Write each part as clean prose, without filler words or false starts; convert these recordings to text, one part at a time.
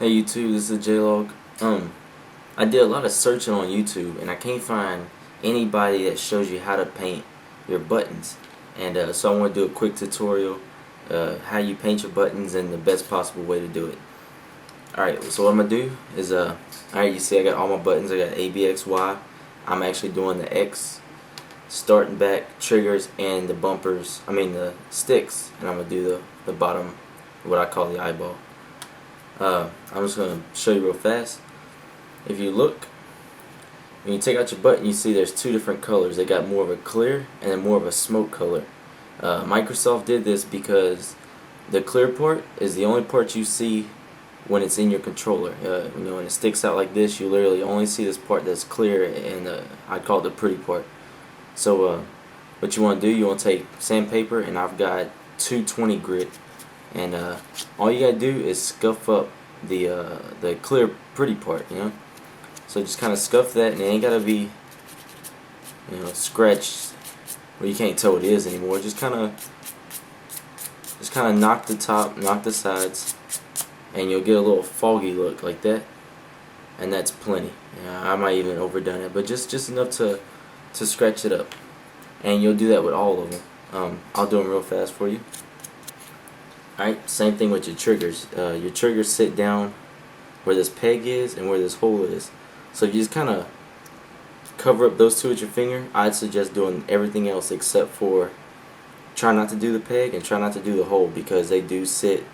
Hey YouTube, this is TheJLogg. I did a lot of searching on YouTube and I can't find anybody that shows you how to paint your buttons. And so I want to do a quick tutorial how you paint your buttons and the best possible way to do it. Alright, so what I'm going to do is, alright, you see I got all my buttons. I got A, B, X, Y. I'm actually doing the X, start and back, triggers, and the bumpers, the sticks. And I'm going to do the bottom, what I call the eyeball. I'm just going to show you real fast. If you look, when you take out your button, you see there's two different colors. They got more of a clear and then more of a smoke color. Microsoft did this because the clear part is the only part you see when it's in your controller. When it sticks out like this, you literally only see this part that's clear, and I call it the pretty part. So what you want to do, you want to take sandpaper, and I've got 220 grit, and all you gotta do is scuff up the clear pretty part, so just kind of scuff that, and it ain't gotta be scratched where you can't tell what it is anymore. Just kind of knock the top, knock the sides, and you'll get a little foggy look like that, and that's plenty. I might even overdone it, but just enough to scratch it up, and you'll do that with all of them. I'll do them real fast for you. Alright, same thing with your triggers. Your triggers sit down where this peg is and where this hole is. So if you just kind of cover up those two with your finger, I'd suggest doing everything else except for try not to do the peg and try not to do the hole, because they do sit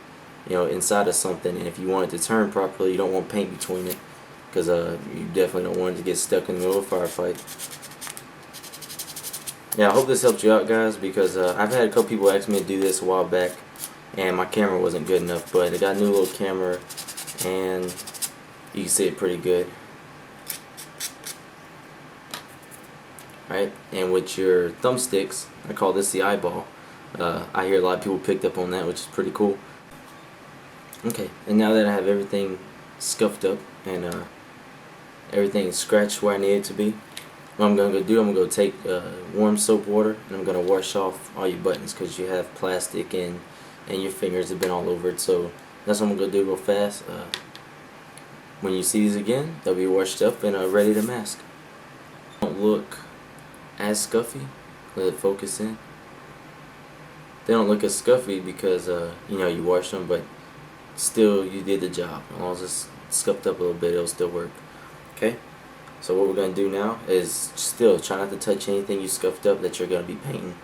inside of something, and if you want it to turn properly, you don't want paint between it, because you definitely don't want it to get stuck in the middle of a firefight. Yeah, I hope this helped you out, guys, because I've had a couple people ask me to do this a while back, and my camera wasn't good enough, but I got a new little camera and you can see it pretty good. Alright, and with your thumbsticks, I call this the eyeball. I hear a lot of people picked up on that, which is pretty cool. Okay, and now that I have everything scuffed up and everything scratched where I need it to be, what I'm going to do, I'm going to take warm soap water, and I'm going to wash off all your buttons, because you have plastic and your fingers have been all over it. So that's what I'm going to do real fast. When you see these again, they'll be washed up and ready to mask. Don't look as scuffy. Let it focus in. They don't look as scuffy because you washed them, but still you did the job. As long as it's scuffed up a little bit, it'll still work. Okay? So what we're going to do now is still try not to touch anything you scuffed up that you're going to be painting.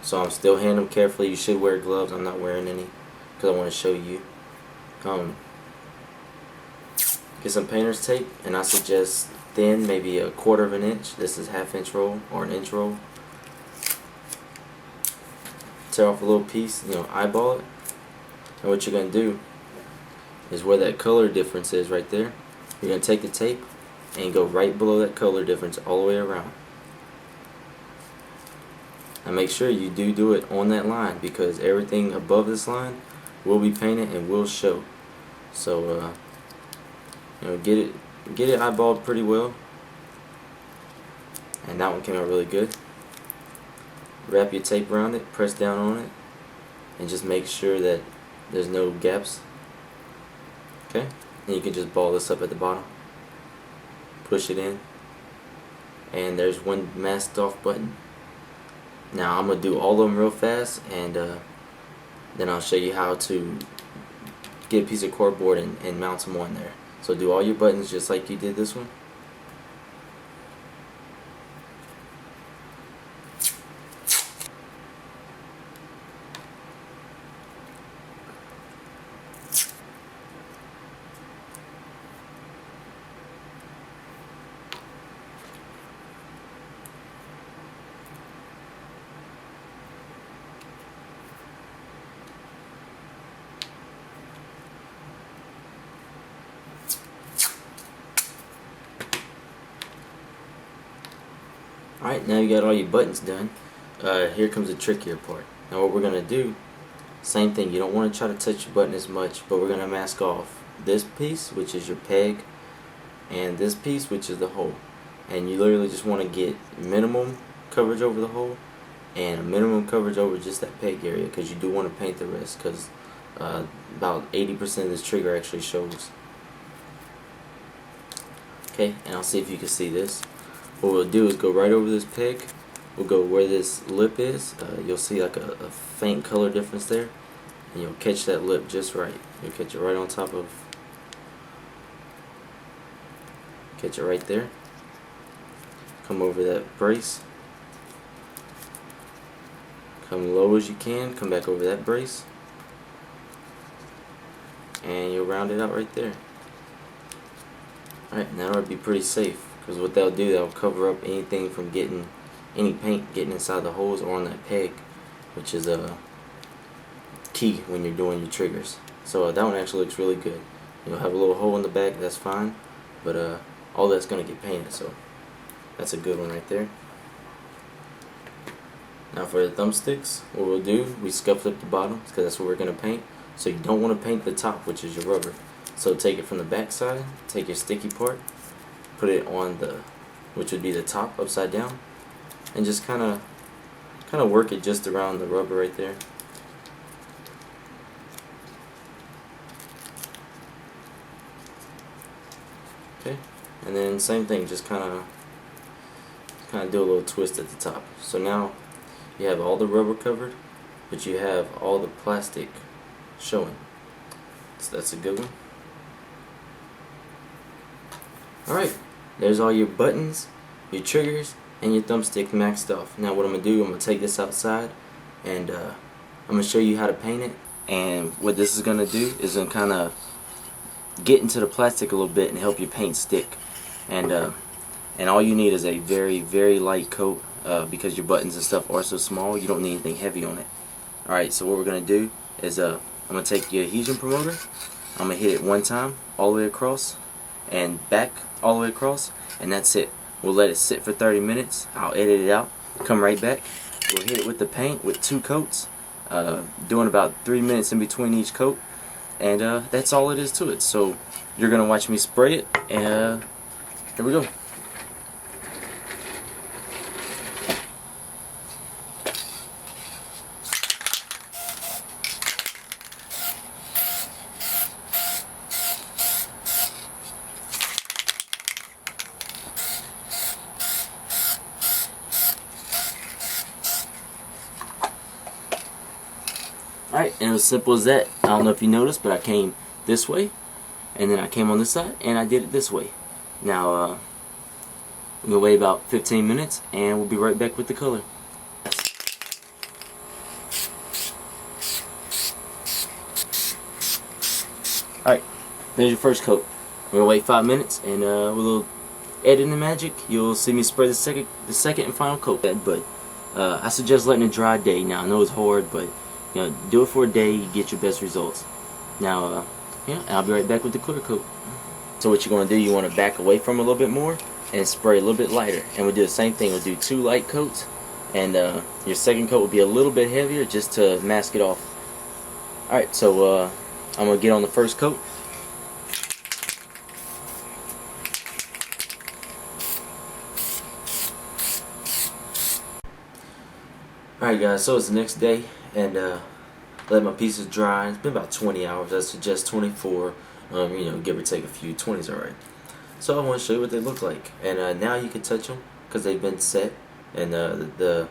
So I'm still handling them carefully. You should wear gloves. I'm not wearing any because I want to show you. Get some painter's tape, and I suggest thin, maybe 1/4 of an inch. This is 1/2 inch roll or an inch roll. Tear off a little piece, eyeball it. And what you're going to do is where that color difference is right there, you're going to take the tape and go right below that color difference all the way around. And make sure you do it on that line, because everything above this line will be painted and will show. So get it eyeballed pretty well. And that one came out really good. Wrap your tape around it, press down on it, and just make sure that there's no gaps. Okay? And you can just ball this up at the bottom. Push it in. And there's one masked off button. Now I'm going to do all of them real fast, and then I'll show you how to get a piece of cardboard and mount them on there. So do all your buttons just like you did this one. Alright, now you got all your buttons done. Here comes the trickier part. Now what we're going to do, same thing, you don't want to try to touch your button as much, but we're going to mask off this piece, which is your peg, and this piece, which is the hole. And you literally just want to get minimum coverage over the hole and a minimum coverage over just that peg area, because you do want to paint the rest, because about 80% of this trigger actually shows. Okay, and I'll see if you can see this. What we'll do is go right over this peg. We'll go where this lip is. You'll see like a faint color difference there, and you'll catch that lip just right. You'll catch it right on top of, catch it right there. Come over that brace. Come low as you can. Come back over that brace, and you'll round it out right there. Alright, now that'll be pretty safe, because what they'll do, they'll cover up anything from getting any paint getting inside the holes or on that peg, which is a key when you're doing your triggers. So that one actually looks really good. You'll have a little hole in the back, that's fine, but all that's going to get painted, so that's a good one right there. Now for the thumbsticks, what we'll do, we scuff up the bottom because that's what we're going to paint. So you don't want to paint the top, which is your rubber. So take it from the back side, take your sticky part, put it on the, which would be the top, upside down, and just kind of work it just around the rubber right there. Okay, and then same thing, just kind of do a little twist at the top. So now you have all the rubber covered, but you have all the plastic showing. So that's a good one. Alright, there's all your buttons, your triggers, and your thumbstick maxed off. Now what I'm going to do, I'm going to take this outside, and I'm going to show you how to paint it. And what this is going to do is going to kind of get into the plastic a little bit and help your paint stick. And all you need is a very, very light coat, because your buttons and stuff are so small, you don't need anything heavy on it. Alright, so what we're going to do is I'm going to take your adhesion promoter, I'm going to hit it one time all the way across and back all the way across, and that's it. We'll let it sit for 30 minutes. I'll edit it out, come right back. We'll hit it with the paint with 2 coats, doing about 3 minutes in between each coat, and that's all it is to it. So you're going to watch me spray it, and here we go. Alright, and it was simple as that. I don't know if you noticed, but I came this way, and then I came on this side, and I did it this way. Now, we're going to wait about 15 minutes, and we'll be right back with the color. Alright, there's your first coat. We're going to wait 5 minutes, and with a little editing magic, you'll see me spray the second and final coat. But I suggest letting it dry a day. Now, I know it's hard, but you know, do it for a day, you get your best results. Now, yeah, I'll be right back with the clear coat. So what you're going to do, you want to back away from it a little bit more and spray a little bit lighter. And we'll do the same thing. We'll do 2 light coats, and your second coat will be a little bit heavier just to mask it off. Alright, so I'm going to get on the first coat. Alright guys, so it's the next day, and let my pieces dry. It's been about 20 hours. I suggest 24, you know, give or take a few. 20's alright. So I want to show you what they look like, and now you can touch them because they've been set, and the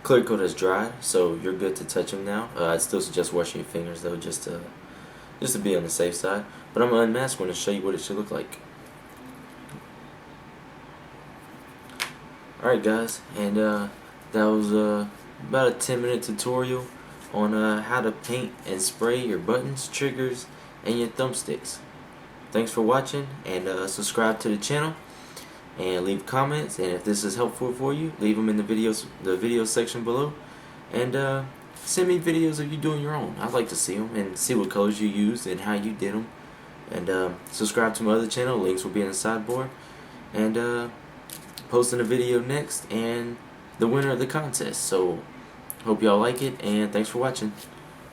clear coat has dried, so you're good to touch them now. I'd still suggest washing your fingers though, just to be on the safe side. But I'm gonna unmask one and show you what it should look like. Alright guys, and that was about a 10-minute tutorial on how to paint and spray your buttons, triggers, and your thumbsticks. Thanks for watching, and subscribe to the channel, and leave comments, and if this is helpful for you, leave them in the video section below, and send me videos of you doing your own. I'd like to see them and see what colors you used and how you did them. And subscribe to my other channel, links will be in the sideboard, and posting a video next and the winner of the contest. So hope y'all like it, and thanks for watching.